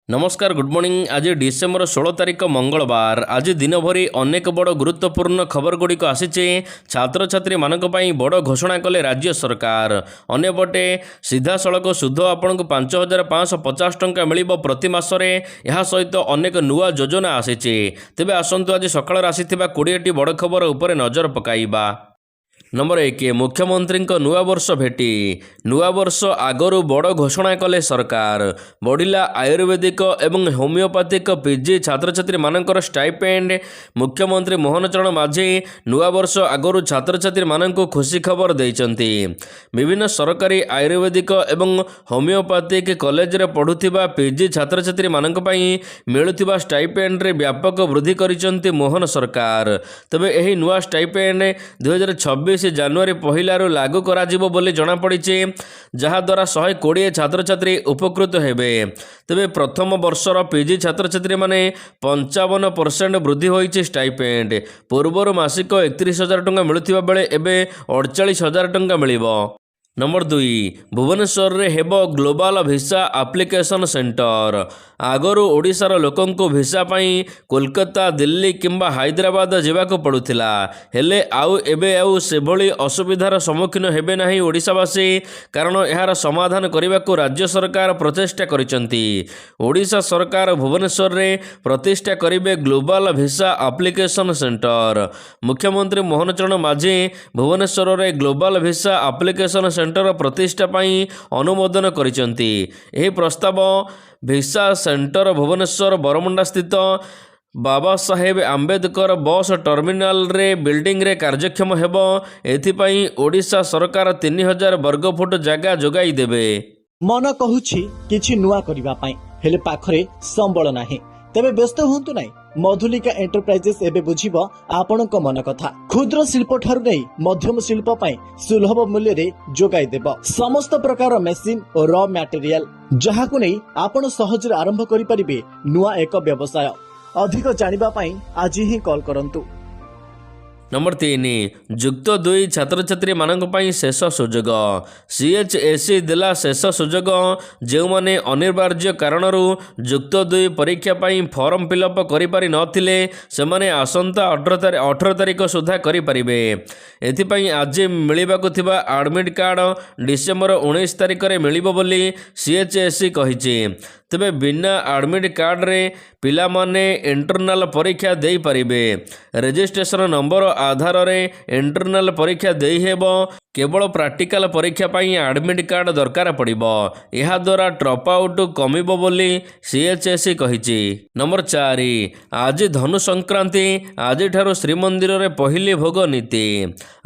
नमस्कार good morning. आज December 16 तारिख मंगलवार। आज दिन भरी अनेक बड़ गुरुत्वपूर्ण खबर गुड़िक आसीचे। छात्र छात्री मानक पई बड़ घोषणा कले राज्य सरकार। अन्यपटे सीधा सड़क सुध आपन को 5550 टंका मिलिबो प्रति मासरे। यह सहित अनेक नुआ योजना आसीचे। तेबे आसंतु आज सकाळ आसीथिबा 20 टी बड़ खबर उपरे नजर पकाइबा। नंबर 1 मुख्यमंत्री नुआ वर्ष भेटी। नुआ वर्ष आगरू बड़ घोषणा कले सरकार। बढ़िला आयुर्वेदिक एवं होमियोपैथिक पीजी छात्र छात्री मानकर स्टाइपेंड। मुख्यमंत्री मोहन चरण माझी नुआ वर्ष आगरू छात्र छात्री मानक खुशी खबर देइचंती। विभिन्न सरकारी आयुर्वेदिक एवं होमियोपैथिक कॉलेज रे पढ़ुथिबा पीजी छात्र छात्री मानक पई मिलुथिबा स्टाइपेंड रे व्यापक वृद्धि करिसंती मोहन सरकार। तबे एही नुआ स्टाइपेंड 2026 ଜାନୁଆରୀ ପହିଲାରୁ लागू କରାଯିବ ବୋଲି ଜଣାପଡ଼ିଛି, ଯାହାଦ୍ୱାରା 120 ଛାତ୍ରଛାତ୍ରୀ ଉପକୃତ ହେବେ। ତେବେ ପ୍ରଥମ ବର୍ଷର ପିଜି ଛାତ୍ରଛାତ୍ରୀମାନେ 55% ବୃଦ୍ଧି ହୋଇଛି ଷ୍ଟାଇପେଣ୍ଡ। ପୂର୍ବରୁ ମାସିକ 31,000 ଟଙ୍କା ମିଳୁଥିବା ବେଳେ ଏବେ 48,000 ଟଙ୍କା ମିଳିବ। नंबर 2 भुवनेश्वर रे हेबो ग्लोबल भिसा एप्लिकेशन सेंटर। आगरू ओडिशार लोकंको भिसा पाई कोलकाता दिल्ली किंबा हैदराबाद जेबाको पड़ुथिला। हेले आउ एबे आउ सेभली असुविधार सम्मुखीन हेबे नाही ओडिशावासी, कारण एहार समाधान करिबाको राज्य सरकार प्रचेष्टा करिसंती। ओडिशा सरकार भुवनेश्वर रे प्रतिष्ठा करिबे ग्लोबल भिसा एप्लिकेशन सेंटर। मुख्यमंत्री मोहन चरण माझी भुवनेश्वर रे ग्लोबल भिसा एप्लिकेशन सेंटर प्रतिष्ठा पाई अनुमोदन करिसंती। एही प्रस्ताव भिसा सेंटर भुवनेश्वर बरमुंडा स्थित बाबा साहेब आंबेडकर बस टर्मिनाल रे बिल्डिंग रे कार्यक्षम हेबो। एथिपाई ओडिशा सरकार 3000 वर्गफुट जगह जोगाई देबे। मन कहूछि किछि नुआ करिबा पाई, हेले पाखरे संबळ नाही। तेबे व्यस्त होंतु नाही। मधुलिका एंटरप्राइजेस एबे बुझिबो आपनक मन कथा। क्षुद्र शिल्प ठारू नै मध्यम शिल्प पाई सुलभ मूल्य रे जोगाई देबो। समस्त प्रकार मेसिन और रॉ मटेरियल जहाकु नै आपण सहज आरंभ करि परिबे नुआ एक व्यवसाय। अधिक जानिबा पाई आज ही कॉल करंतु। नंबर 3 जुक्त 2 छात्र छात्री मानक पई शेष सुजोग। CHSE देला शेष सुजोग। जो माने अनिवार्य कारणरू जुक्त 2 परीक्षा पई फॉर्म फिलअप करि पारि नथिले से माने आसंता 18 तारिख सुधा करि परिबे। एथि पई आज मिलिबाकु थिबा एडमिट कार्ड डिसेंबर 19 तारिख रे मिलिबो बोली CHSE कहिछि। तेबे बिना एडमिट कार्ड रे पिला माने इंटरनल परीक्षा देई परिबे। रजिस्ट्रेशन नंबर आधार रे इंटरनल परीक्षा देई हेबो। केवल प्रैक्टिकल परीक्षा पाई एडमिट कार्ड दरकार पड़िबो। यह द्वारा ड्रॉप आउट कमिबो बोली CHSE कहिछि। नंबर 4 आज धनु संक्रांति। आज ठारो श्रीमंदिर रे पहिली भोग नीति।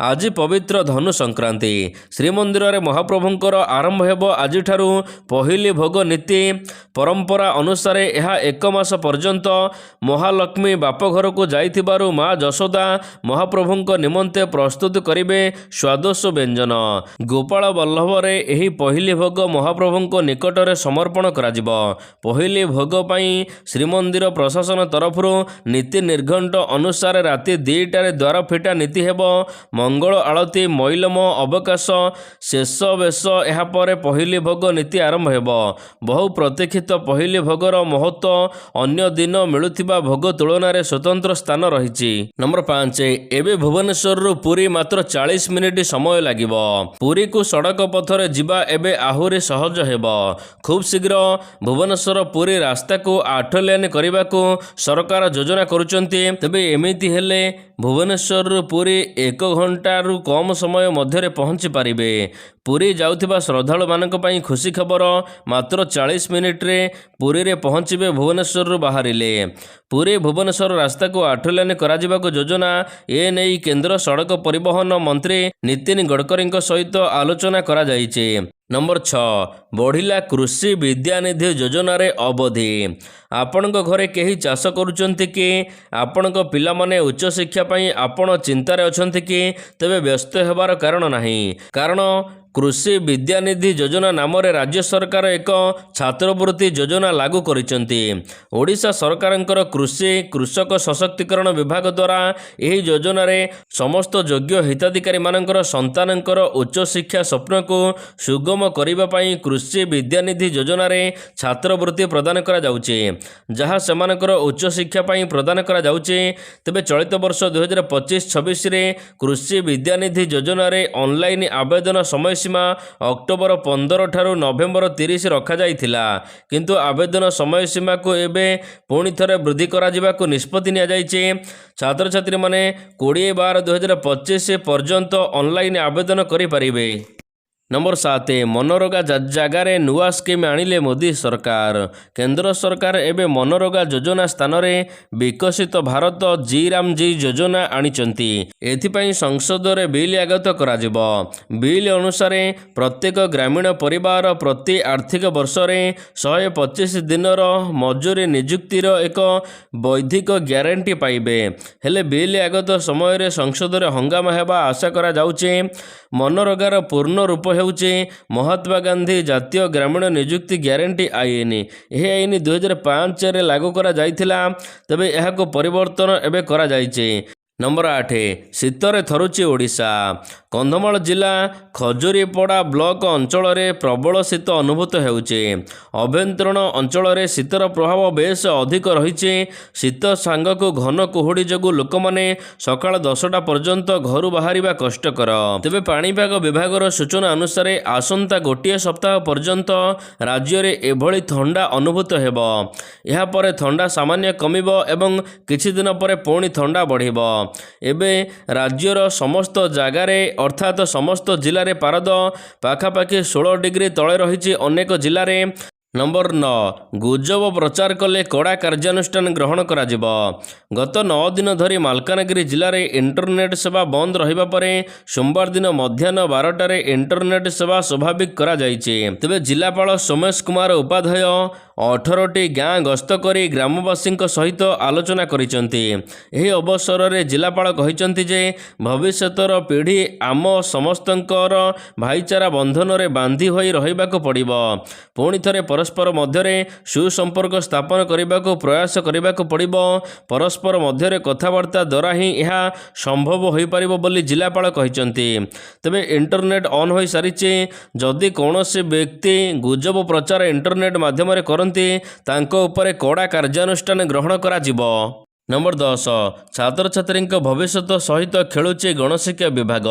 आज पवित्र धनु संक्रांति। श्रीमंदिर रे महाप्रभुंकर आरंभ हेबो आज ठारो पहिली भोग नीति। परंपरा अनुसार यह 1 मास पर्यंत महालक्ष्मी बाप घर को जाइथिबारु माँ जशोदा महाप्रभुंक निमंते प्रस्तुत करिवे स्वादस व्यंजन। गोपाल बल्लभ रे एही पहिली भोग महाप्रभुंक निकट रे समर्पण कराजिबो। पहिली भोग पई श्रीमंदिर प्रशासन तरफरु नीति निर्घंट अनुसार राति 2टा रे द्वार फिटा नीति हेबो। मंगल आळती मैलम अवकाश शेष बेश एहा परे पहिली भोग नीति आरंभ हेबो। बहु प्रतीक्षित पहिली भोगर महत्व अन्य दिन मिलुथिबा भोग तुलन रे स्वतंत्र स्थान रहिछि। नंबर 5 एबे भुवनेश्वर रु पुरी मात्र 40 मिनिट समय लागिबो। पुरी को सड़क पथरे जिबा एबे आहुरी सहज हेबो। खूब शीघ्र भुवनेश्वर पुरी रास्ता को 8 लेन करबा को सरकार योजना करूचंती। तबे एमिति हेले भुवनेश्वर रु पुरी 1 घंटा रु कम समय मध्यरे पहुंची पारिबे। पुरी जाउथिबा श्रद्धालु मानक पई खुशी खबर। मात्र 40 मिनिट रे पुरी रे पहुंचीबे भुवनेश्वर रु बाहरिले। पुरी भुवनेश्वर रास्ता को 8 लेन कराजिबा को योजना ए नेई केंद्र सड़क परिवहन मंत्री नितिन गडकरी सहित आलोचना करा जाइछे। नंबर 6 बढ़िला कृषि विद्यानिधि योजना रे अवधि। आपणक घरे केही चाष करूचंती कि आपणक पिला माने उच्च शिक्षा पई आपण चिंतार अछंती कि तबे व्यस्त हेबार कारण नाही। कारण कृषि विद्यानिधि योजना नाम रे राज्य सरकार एक छात्रवृत्ति योजना लागू करिसंती। ओडिशा सरकारंकर कृषि कृषक सशक्तिकरण विभाग द्वारा एही योजना रे समस्त योग्य हिताधिकारी मानकर संतानंकर उच्च शिक्षा स्वप्न को सुगम करिबा पई कृषि କୃଷି ବିଦ୍ୟାନିଧି ଯୋଜନାରେ ଛାତ୍ରବୃତ୍ତି ପ୍ରଦାନ କରାଯାଉଛି, ଯାହା ସେମାନଙ୍କର ଉଚ୍ଚଶିକ୍ଷା ପାଇଁ ପ୍ରଦାନ କରାଯାଉଛି। ତେବେ ଚଳିତ ବର୍ଷ 2025-26ରେ କୃଷି ବିଦ୍ୟାନିଧି ଯୋଜନାରେ ଅନଲାଇନ୍ ଆବେଦନ ସମୟସୀମା ଅକ୍ଟୋବର 15 ଠାରୁ ନଭେମ୍ବର 30 ରଖାଯାଇଥିଲା, କିନ୍ତୁ ଆବେଦନ ସମୟସୀମାକୁ ଏବେ ପୁଣି ଥରେ ବୃଦ୍ଧି କରାଯିବାକୁ ନିଷ୍ପତ୍ତି ନିଆଯାଇଛି। ଛାତ୍ରଛାତ୍ରୀମାନେ 20/12/2025 ପର୍ଯ୍ୟନ୍ତ ଅନଲାଇନ୍ ଆବେଦନ କରିପାରିବେ। ନମ୍ବର 7, ମନରେଗା ଜାଗାରେ ନୂଆ ସ୍କିମ୍ ଆଣିଲେ ମୋଦି ସରକାର। କେନ୍ଦ୍ର ସରକାର ଏବେ ମନରେଗା ଯୋଜନା ସ୍ଥାନରେ ବିକଶିତ ଭାରତ ଜି-ରାମଜି ଯୋଜନା ଆଣିଛନ୍ତି। ଏଥିପାଇଁ ସଂସଦରେ ବିଲ୍ ଆଗତ କରାଯିବ। ବିଲ୍ ଅନୁସାରେ ପ୍ରତ୍ୟେକ ଗ୍ରାମୀଣ ପରିବାର ପ୍ରତି ଆର୍ଥିକ ବର୍ଷରେ 125 ଦିନର ମଜୁରୀ ନିଯୁକ୍ତିର ଏକ ବୈଧିକ ଗ୍ୟାରେଣ୍ଟି ପାଇବେ। ହେଲେ ବିଲ୍ ଆଗତ ସମୟରେ ସଂସଦରେ ହଙ୍ଗାମା ହେବା ଆଶା କରାଯାଉଛି। ମନରେଗାର ପୂର୍ଣ୍ଣ ରୂପ ହେଉଛି ମହାତ୍ମା ଗାନ୍ଧୀ ଜାତୀୟ ଗ୍ରାମୀଣ ନିଯୁକ୍ତି ଗ୍ୟାରେଣ୍ଟି ଆଇନ। ଏହି ଆଇନ 2005ରେ ଲାଗୁ କରାଯାଇଥିଲା, ତେବେ ଏହାକୁ ପରିବର୍ତ୍ତନ ଏବେ କରାଯାଇଛି। ନମ୍ବର 8, ଶୀତରେ ଥରୁଛି ଓଡ଼ିଶା। କନ୍ଧମାଳ ଜିଲ୍ଲା ଖଜୁରୀପଡ଼ା ବ୍ଲକ ଅଞ୍ଚଳରେ ପ୍ରବଳ ଶୀତ ଅନୁଭୂତ ହେଉଛି। ଆଭ୍ୟନ୍ତରୀଣ ଅଞ୍ଚଳରେ ଶୀତର ପ୍ରଭାବ ବେଶ୍ ଅଧିକ ରହିଛି। ଶୀତ ସାଙ୍ଗକୁ ଘନ କୁହୁଡ଼ି ଯୋଗୁଁ ଲୋକମାନେ ସକାଳ 10ଟା ପର୍ଯ୍ୟନ୍ତ ଘରୁ ବାହାରିବା କଷ୍ଟକର। ତେବେ ପାଣିପାଗ ବିଭାଗର ସୂଚନା ଅନୁସାରେ ଆସନ୍ତା ଗୋଟିଏ ସପ୍ତାହ ପର୍ଯ୍ୟନ୍ତ ରାଜ୍ୟରେ ଏଭଳି ଥଣ୍ଡା ଅନୁଭୂତ ହେବ। ଏହାପରେ ଥଣ୍ଡା ସାମାନ୍ୟ କମିବ ଏବଂ କିଛି ଦିନ ପରେ ପୁଣି ଥଣ୍ଡା ବଢ଼ିବ। ଏବେ ରାଜ୍ୟର ସମସ୍ତ ଜାଗାରେ ଅର୍ଥାତ୍ ସମସ୍ତ ଜିଲ୍ଲାରେ ପାରଦ ପାଖାପାଖି 16 ଡିଗ୍ରୀ ତଳେ ରହିଛି ଅନେକ ଜିଲ୍ଲାରେ। ନମ୍ବର 9, ଗୁଜବ ପ୍ରଚାର କଲେ କଡ଼ା କାର୍ଯ୍ୟାନୁଷ୍ଠାନ ଗ୍ରହଣ କରାଯିବ। ଗତ 9 ଦିନ ଧରି ମାଲକାନଗିରି ଜିଲ୍ଲାରେ ଇଣ୍ଟରନେଟ୍ ସେବା ବନ୍ଦ ରହିବା ପରେ ସୋମବାର ଦିନ ମଧ୍ୟାହ୍ନ 12ଟାରେ ଇଣ୍ଟରନେଟ୍ ସେବା ସ୍ୱାଭାବିକ କରାଯାଇଛି। ତେବେ ଜିଲ୍ଲାପାଳ ସୋମେଶ କୁମାର ଉପାଧ୍ୟାୟ 18ଟି ଗାଁ ଗସ୍ତ କରି ଗ୍ରାମବାସୀଙ୍କ ସହିତ ଆଲୋଚନା କରିଛନ୍ତି। ଏହି ଅବସରରେ ଜିଲ୍ଲାପାଳ କହିଛନ୍ତି ଯେ ଭବିଷ୍ୟତର ପିଢ଼ି ଆମ ସମସ୍ତଙ୍କର ଭାଇଚାରା ବନ୍ଧନରେ ବାନ୍ଧି ହୋଇ ରହିବାକୁ ପଡ଼ିବ। ପୁଣି ଥରେ ପରସ୍ପର ମଧ୍ୟରେ ସୁସମ୍ପର୍କ ସ୍ଥାପନ କରିବାକୁ ପ୍ରୟାସ କରିବାକୁ ପଡ଼ିବ। ପରସ୍ପର ମଧ୍ୟରେ କଥାବାର୍ତ୍ତା ଦ୍ୱାରା ହିଁ ଏହା ସମ୍ଭବ ହୋଇପାରିବ ବୋଲି ଜିଲ୍ଲାପାଳ କହିଛନ୍ତି। ତେବେ ଇଣ୍ଟରନେଟ୍ ଅନ୍ ହୋଇସାରିଛି। ଯଦି କୌଣସି ବ୍ୟକ୍ତି ଗୁଜବ ପ୍ରଚାର ଇଣ୍ଟରନେଟ୍ ମାଧ୍ୟମରେ କରନ୍ତି, ତାଙ୍କ ଉପରେ କଡ଼ା କାର୍ଯ୍ୟାନୁଷ୍ଠାନ ଗ୍ରହଣ କରାଯିବ। ନମ୍ବର 10, ଛାତ୍ରଛାତ୍ରୀଙ୍କ ଭବିଷ୍ୟତ ସହିତ ଖେଳୁଛି ଗଣଶିକ୍ଷା ବିଭାଗ।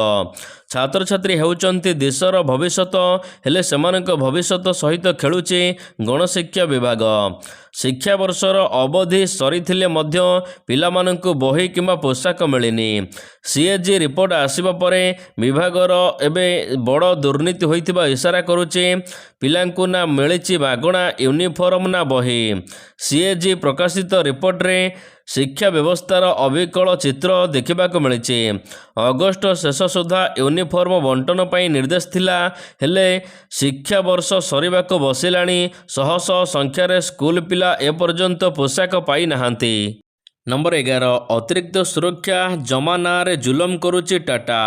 ଛାତ୍ରଛାତ୍ରୀ ହେଉଛନ୍ତି ଦେଶର ଭବିଷ୍ୟତ, ହେଲେ ସେମାନଙ୍କ ଭବିଷ୍ୟତ ସହିତ ଖେଳୁଛି ଗଣଶିକ୍ଷା ବିଭାଗ। ଶିକ୍ଷାବର୍ଷର ଅବଧି ସରିଥିଲେ ମଧ୍ୟ ପିଲାମାନଙ୍କୁ ବହି କିମ୍ବା ପୋଷାକ ମିଳିନି। CAG ରିପୋର୍ଟ ଆସିବା ପରେ ବିଭାଗର ଏବେ ବଡ଼ ଦୁର୍ନୀତି ହୋଇଥିବା ଇସାରା କରୁଛି। ପିଲାଙ୍କୁ ନା ମିଳିଛି ମାଗଣା ୟୁନିଫର୍ମ ନା ବହି। CAG ପ୍ରକାଶିତ ରିପୋର୍ଟରେ ଶିକ୍ଷା ବ୍ୟବସ୍ଥାର ଅବିକଳ ଚିତ୍ର ଦେଖିବାକୁ ମିଳିଛି। ଅଗଷ୍ଟ ଶେଷ ସୁଦ୍ଧା ୟୁନିଫର୍ମ ବଣ୍ଟନ ପାଇଁ ନିର୍ଦ୍ଦେଶ ଥିଲା, ହେଲେ ଶିକ୍ଷାବର୍ଷ ସରିବାକୁ ବସିଲାଣି, ଶହ ଶହ ସଂଖ୍ୟାରେ ସ୍କୁଲ ପିଲା ଏପର୍ଯ୍ୟନ୍ତ ପୋଷାକ ପାଇନାହାନ୍ତି। ନମ୍ବର 11, ଅତିରିକ୍ତ ସୁରକ୍ଷା ଜମା ନାଁରେ ଜୁଲମ କରୁଛି ଟାଟା।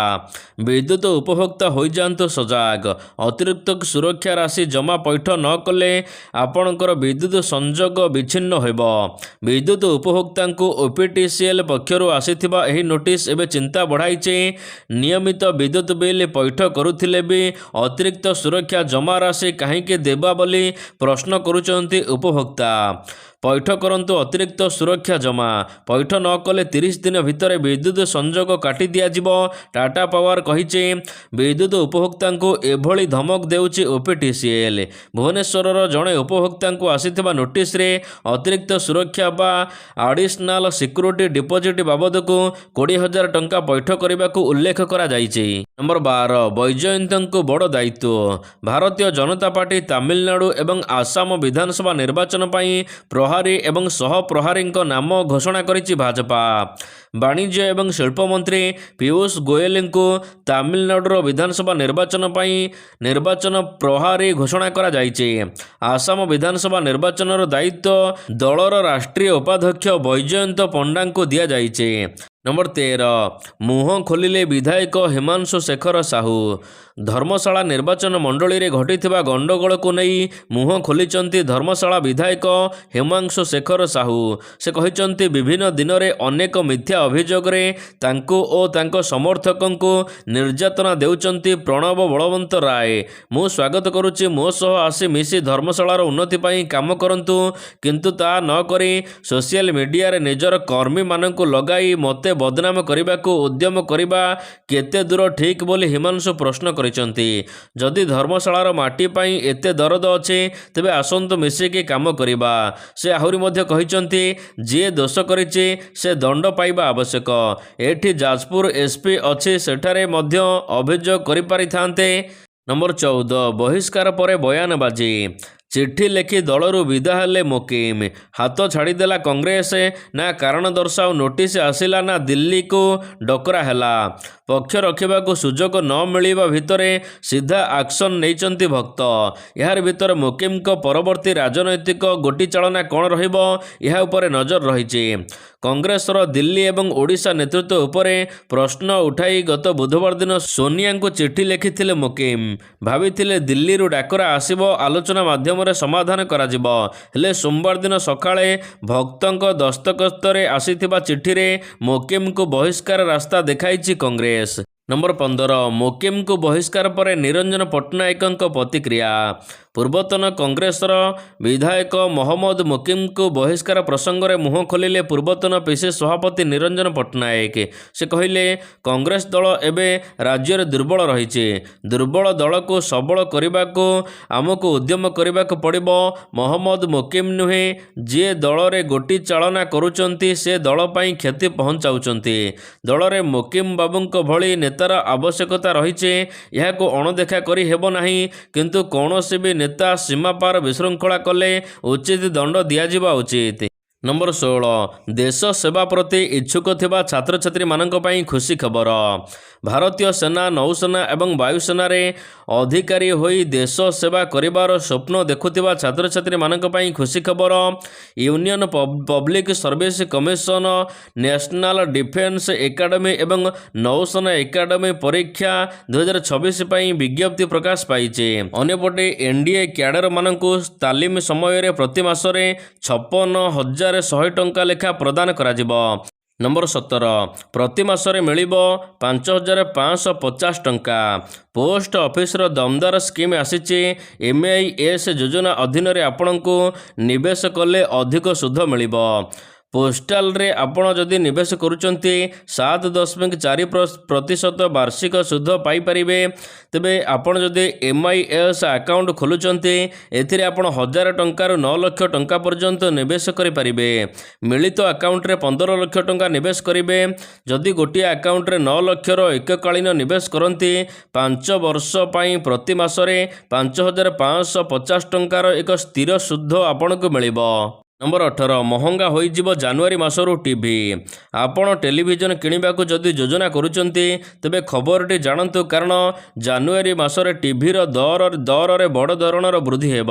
ବିଦ୍ୟୁତ ଉପଭୋକ୍ତା ହୋଇଯାଆନ୍ତୁ ସଜାଗ। ଅତିରିକ୍ତ ସୁରକ୍ଷା ରାଶି ଜମା ପୈଠ ନ କଲେ ଆପଣଙ୍କର ବିଦ୍ୟୁତ ସଂଯୋଗ ବିଚ୍ଛିନ୍ନ ହେବ। ବିଦ୍ୟୁତ ଉପଭୋକ୍ତାଙ୍କୁ OPTCL ପକ୍ଷରୁ ଆସିଥିବା ଏହି ନୋଟିସ୍ ଏବେ ଚିନ୍ତା ବଢ଼ାଇଛି। ନିୟମିତ ବିଦ୍ୟୁତ ବିଲ୍ ପୈଠ କରୁଥିଲେ ବି ଅତିରିକ୍ତ ସୁରକ୍ଷା ଜମା ରାଶି କାହିଁକି ଦେବା ବୋଲି ପ୍ରଶ୍ନ କରୁଛନ୍ତି ଉପଭୋକ୍ତା। ପୈଠ କରନ୍ତୁ ଅତିରିକ୍ତ ସୁରକ୍ଷା ଜମା। ପୈଠ ନ କଲେ 30 ଦିନ ଭିତରେ ବିଦ୍ୟୁତ ସଂଯୋଗ କାଟି ଦିଆଯିବ, ଟାଟା ପାୱାର କହିଛି। ବିଦ୍ୟୁତ ଉପଭୋକ୍ତାଙ୍କୁ ଏଭଳି ଧମକ ଦେଉଛି OPTCL। ଭୁବନେଶ୍ୱରର ଜଣେ ଉପଭୋକ୍ତାଙ୍କୁ ଆସିଥିବା ନୋଟିସ୍ରେ ଅତିରିକ୍ତ ସୁରକ୍ଷା ବା ଆଡିସନାଲ ସିକ୍ୟୁରିଟି ଡିପୋଜିଟ୍ ବାବଦକୁ 20,000 ଟଙ୍କା ପୈଠ କରିବାକୁ ଉଲ୍ଲେଖ କରାଯାଇଛି। ନମ୍ବର 12, ବୈଜୟନ୍ତଙ୍କୁ ବଡ଼ ଦାୟିତ୍ୱ। ଭାରତୀୟ ଜନତା ପାର୍ଟି ତାମିଲନାଡୁ ଏବଂ ଆସାମ ବିଧାନସଭା ନିର୍ବାଚନ ପାଇଁ ପ୍ରହାରୀ ଏବଂ ସହ ପ୍ରହାରୀଙ୍କ ନାମ ଘୋଷଣା କରିଛି ଭାଜପା। ବାଣିଜ୍ୟ ଏବଂ ଶିଳ୍ପ ମନ୍ତ୍ରୀ ପୀୟୂଷ ଗୋୟଲଙ୍କୁ ତାମିଲନାଡୁର ବିଧାନସଭା ନିର୍ବାଚନ ପାଇଁ ନିର୍ବାଚନ ପ୍ରହାରୀ ଘୋଷଣା କରାଯାଇଛି। ଆସାମ ବିଧାନସଭା ନିର୍ବାଚନର ଦାୟିତ୍ୱ ଦଳର ରାଷ୍ଟ୍ରୀୟ ଉପାଧ୍ୟକ୍ଷ ବୈଜୟନ୍ତ ପଣ୍ଡାଙ୍କୁ ଦିଆଯାଇଛି। ନମ୍ବର 13, ମୁହଁ ଖୋଲିଲେ ବିଧାୟକ ହିମାଂଶୁ ଶେଖର ସାହୁ। ଧର୍ମଶାଳା ନିର୍ବାଚନ ମଣ୍ଡଳୀରେ ଘଟିଥିବା ଗଣ୍ଡଗୋଳକୁ ନେଇ ମୁହଁ ଖୋଲିଛନ୍ତି ଧର୍ମଶାଳା ବିଧାୟକ ହେମାଂଶୁ ଶେଖର ସାହୁ। ସେ କହିଛନ୍ତି ବିଭିନ୍ନ ଦିନରେ ଅନେକ ମିଥ୍ୟା ଅଭିଯୋଗରେ ତାଙ୍କୁ ଓ ତାଙ୍କ ସମର୍ଥକଙ୍କୁ ନିର୍ଯାତନା ଦେଉଛନ୍ତି ପ୍ରଣବ ବଳବନ୍ତ ରାୟ। ମୁଁ ସ୍ୱାଗତ କରୁଛି, ମୋ ସହ ଆସି ମିଶି ଧର୍ମଶାଳାର ଉନ୍ନତି ପାଇଁ କାମ କରନ୍ତୁ, କିନ୍ତୁ ତାହା ନ କରି ସୋସିଆଲ ମିଡ଼ିଆରେ ନିଜର କର୍ମୀମାନଙ୍କୁ ଲଗାଇ ମୋତେ ବଦନାମ କରିବାକୁ ଉଦ୍ୟମ କରିବା କେତେ ଦୂର ଠିକ୍ ବୋଲି ହିମାଂଶୁ ପ୍ରଶ୍ନ କରିଛନ୍ତି। ଯଦି ଧର୍ମଶାଳାର ମାଟି ପାଇଁ ଏତେ ଦରଦ ଅଛି ତେବେ ଆସନ୍ତୁ ମିଶିକି କାମ କରିବା। ସେ ଆହୁରି ମଧ୍ୟ କହିଛନ୍ତି, ଯିଏ ଦୋଷ କରିଛି ସେ ଦଣ୍ଡ ପାଇବା ଆବଶ୍ୟକ। ଏଠି ଯାଜପୁର ଏସ୍ପି ଅଛି, ସେଠାରେ ମଧ୍ୟ ଅଭିଯୋଗ କରିପାରିଥାନ୍ତେ। ନମ୍ବର 14, ବହିଷ୍କାର ପରେ ବୟାନବାଜି। ଚିଠି ଲେଖି ଦଳରୁ ବିଦା ହେଲେ ମୋକିମ। ହାତ ଛାଡ଼ିଦେଲା କଂଗ୍ରେସ, ନା କାରଣ ଦର୍ଶାଅ ନୋଟିସ ଆସିଲା ନା ଦିଲ୍ଲୀକୁ ଡକରା ହେଲା। ପକ୍ଷ ରଖିବାକୁ ସୁଯୋଗ ନ ମିଳିବା ଭିତରେ ସିଧା ଆକ୍ସନ ନେଇଛନ୍ତି ଭକ୍ତ। ଏହାର ଭିତରେ ମୋକିମଙ୍କ ପରବର୍ତ୍ତୀ ରାଜନୈତିକ ଗୋଟିଚାଳନା କ'ଣ ରହିବ, ଏହା ଉପରେ ନଜର ରହିଛି। କଂଗ୍ରେସର ଦିଲ୍ଲୀ ଏବଂ ଓଡ଼ିଶା ନେତୃତ୍ୱ ଉପରେ ପ୍ରଶ୍ନ ଉଠାଇ ଗତ ବୁଧବାର ଦିନ ସୋନିଆଙ୍କୁ ଚିଠି ଲେଖିଥିଲେ ମୋକିମ। ଭାବିଥିଲେ ଦିଲ୍ଲୀରୁ ଡାକରା ଆସିବ, ଆଲୋଚନା ମାଧ୍ୟମରେ ସମାଧାନ କରାଯିବ। ହେଲେ ସୋମବାର ଦିନ ସକାଳେ ଭକ୍ତଙ୍କ ଦସ୍ତଖତରେ ଆସିଥିବା ଚିଠିରେ ମୋକିମଙ୍କୁ ବହିଷ୍କାର ରାସ୍ତା ଦେଖାଇଛି କଂଗ୍ରେସ। ନମ୍ବର 15, ମୋକିମଙ୍କୁ ବହିଷ୍କାର ପରେ ନିରଞ୍ଜନ ପଟ୍ଟନାୟକଙ୍କ ପ୍ରତିକ୍ରିୟା। ପୂର୍ବତନ କଂଗ୍ରେସର ବିଧାୟକ ମହମ୍ମଦ ମୋକିମଙ୍କୁ ବହିଷ୍କାର ପ୍ରସଙ୍ଗରେ ମୁହଁ ଖୋଲିଲେ ପୂର୍ବତନ ପିସିସି ସଭାପତି ନିରଞ୍ଜନ ପଟ୍ଟନାୟକ। ସେ କହିଲେ, କଂଗ୍ରେସ ଦଳ ଏବେ ରାଜ୍ୟରେ ଦୁର୍ବଳ ରହିଛି। ଦୁର୍ବଳ ଦଳକୁ ସବଳ କରିବାକୁ ଆମକୁ ଉଦ୍ୟମ କରିବାକୁ ପଡ଼ିବ। ମହମ୍ମଦ ମୋକିମ ନୁହେଁ, ଯିଏ ଦଳରେ ଗୋଟି ଚାଳନା କରୁଛନ୍ତି ସେ ଦଳ ପାଇଁ କ୍ଷତି ପହଞ୍ଚାଉଛନ୍ତି। ଦଳରେ ମୋକିମ ବାବୁଙ୍କ ଭଳି ନେତାର ଆବଶ୍ୟକତା ରହିଛି, ଏହାକୁ ଅଣଦେଖା କରି ହେବ ନାହିଁ। କିନ୍ତୁ କୌଣସି ବି ନେତା ସୀମାପାର ବିଶୃଙ୍ଖଳା କଲେ ଉଚିତ ଦଣ୍ଡ ଦିଆଯିବା ଉଚିତ। ନମ୍ବର 16, ଦେଶ ସେବା ପ୍ରତି ଇଚ୍ଛୁକ ଥିବା ଛାତ୍ରଛାତ୍ରୀମାନଙ୍କ ପାଇଁ ଖୁସି ଖବର। ଭାରତୀୟ ସେନା, ନୌସେନା ଏବଂ ବାୟୁସେନାରେ ଅଧିକାରୀ ହୋଇ ଦେଶ ସେବା କରିବାର ସ୍ୱପ୍ନ ଦେଖୁଥିବା ଛାତ୍ରଛାତ୍ରୀମାନଙ୍କ ପାଇଁ ଖୁସି ଖବର। Union public service commission national defence academy ଏବଂ ନୌସେନା ଏକାଡେମୀ ପରୀକ୍ଷା 2026 ପାଇଁ ବିଜ୍ଞପ୍ତି ପ୍ରକାଶ ପାଇଛି। ଅନ୍ୟପଟେ ଏନଡିଏ କ୍ୟାଡରମାନଙ୍କୁ ତାଲିମ ସମୟରେ ପ୍ରତି ମାସରେ 56,100 ଟଙ୍କା ଲେଖା ପ୍ରଦାନ କରାଯିବ। ନମ୍ବର 17, ପ୍ରତି ମାସରେ ମିଳିବ 5,550 ଟଙ୍କା। ପୋଷ୍ଟ ଅଫିସର ଦମଦାର ସ୍କିମ୍ ଆସିଛି। MIS ଯୋଜନା ଅଧୀନରେ ଆପଣଙ୍କୁ ନିବେଶ କଲେ ଅଧିକ ସୁଧ ମିଳିବ। ପୋଷ୍ଟାଲରେ ଆପଣ ଯଦି ନିବେଶ କରୁଛନ୍ତି 7.4% ବାର୍ଷିକ ସୁଧ ପାଇପାରିବେ। ତେବେ ଆପଣ ଯଦି MIS ଆକାଉଣ୍ଟ ଖୋଲୁଛନ୍ତି, ଏଥିରେ ଆପଣ 1,000 ଟଙ୍କାରୁ 9 ଲକ୍ଷ ଟଙ୍କା ପର୍ଯ୍ୟନ୍ତ ନିବେଶ କରିପାରିବେ। ମିଳିତ ଆକାଉଣ୍ଟରେ 15 ଲକ୍ଷ ଟଙ୍କା ନିବେଶ କରିବେ। ଯଦି ଗୋଟିଏ ଆକାଉଣ୍ଟରେ 9 ଲକ୍ଷର ଏକକାଳୀନ ନିବେଶ କରନ୍ତି, 5 ବର୍ଷ ପାଇଁ ପ୍ରତି ମାସରେ 5,550 ଟଙ୍କାର ଏକ ସ୍ଥିର ସୁଧ ଆପଣଙ୍କୁ ମିଳିବ। ନମ୍ବର 18, ମହଙ୍ଗା ହୋଇଯିବ ଜାନୁଆରୀ ମାସରୁ ଟିଭି। ଆପଣ ଟେଲିଭିଜନ କିଣିବାକୁ ଯଦି ଯୋଜନା କରୁଛନ୍ତି, ତେବେ ଖବରଟି ଜାଣନ୍ତୁ, କାରଣ ଜାନୁଆରୀ ମାସରେ ଟିଭିର ଦରରେ ବଡ଼ ଧରଣର ବୃଦ୍ଧି ହେବ।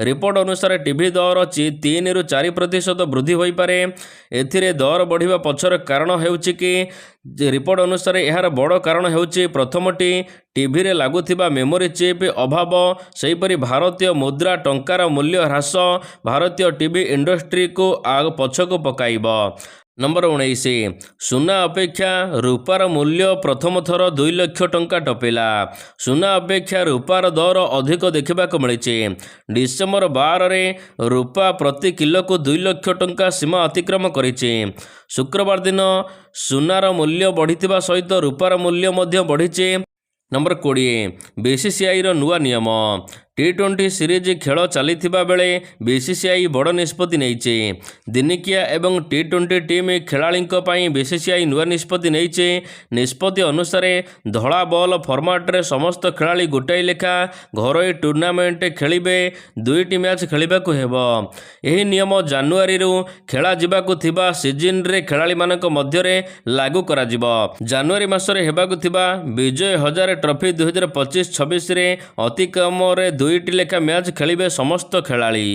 ରିପୋର୍ଟ ଅନୁସାରେ ଟିଭି ଦର 3ରୁ 4% ବୃଦ୍ଧି ହୋଇପାରେ। ଏଥିରେ ଦର ବଢ଼ିବା ପଛର କାରଣ ହେଉଛି କି ରିପୋର୍ଟ ଅନୁସାରେ ଏହାର ବଡ଼ କାରଣ ହେଉଛି, ପ୍ରଥମଟି ଟିଭିରେ ଲାଗୁଥିବା ମେମୋରି ଚିପ୍ ଅଭାବ। ସେହିପରି ଭାରତୀୟ ମୁଦ୍ରା ଟଙ୍କାର ମୂଲ୍ୟ ହ୍ରାସ ଭାରତୀୟ ଟିଭି ଇଣ୍ଡଷ୍ଟ୍ରିକୁ ପଛକୁ ପକାଇବ। ନମ୍ବର 19, ସୁନା ଅପେକ୍ଷା ରୂପାର ମୂଲ୍ୟ ପ୍ରଥମ ଥର 2 ଲକ୍ଷ ଟଙ୍କା ଟପିଲା। ସୁନା ଅପେକ୍ଷା ରୂପାର ଦର ଅଧିକ ଦେଖିବାକୁ ମିଳିଛି। ଡିସେମ୍ବର 12ରେ ରୂପା ପ୍ରତି କିଲୋକୁ 2 ଲକ୍ଷ ଟଙ୍କା ସୀମା ଅତିକ୍ରମ କରିଛି। ଶୁକ୍ରବାର ଦିନ ସୁନାର ମୂଲ୍ୟ ବଢ଼ିଥିବା ସହିତ ରୂପାର ମୂଲ୍ୟ ମଧ୍ୟ ବଢ଼ିଛି। ନମ୍ବର 20, BCCIର ନୂଆ ନିୟମ। T20 ସିରିଜ୍ ଖେଳ ଚାଲିଥିବା ବେଳେ BCCI ବଡ଼ ନିଷ୍ପତ୍ତି ନେଇଛି। ଦିନିକିଆ ଏବଂ T20 ଟିମ୍ ଖେଳାଳିଙ୍କ ପାଇଁ BCCI ନୂଆ ନିଷ୍ପତ୍ତି ନେଇଛି। ନିଷ୍ପତ୍ତି ଅନୁସାରେ ଧଳା ବଲ୍ ଫର୍ମାଟରେ ସମସ୍ତ ଖେଳାଳି ଗୋଟାଏ ଲେଖା ଘରୋଇ ଟୁର୍ଣ୍ଣାମେଣ୍ଟ ଖେଳିବେ। 2ଟି ମ୍ୟାଚ୍ ଖେଳିବାକୁ ହେବ। ଏହି ନିୟମ ଜାନୁଆରୀରୁ ଖେଳାଯିବାକୁ ଥିବା ସିଜିନ୍ରେ ଖେଳାଳିମାନଙ୍କ ମଧ୍ୟରେ ଲାଗୁ କରାଯିବ। ଜାନୁଆରୀ ମାସରେ ହେବାକୁ ଥିବା ବିଜୟ ହଜାରେ ଟ୍ରଫି 2025-26ରେ ଅତି କମରେ 2ଟି ଲେଖା ମ୍ୟାଚ୍ ଖେଳିବେ ସମସ୍ତ ଖେଳାଳି।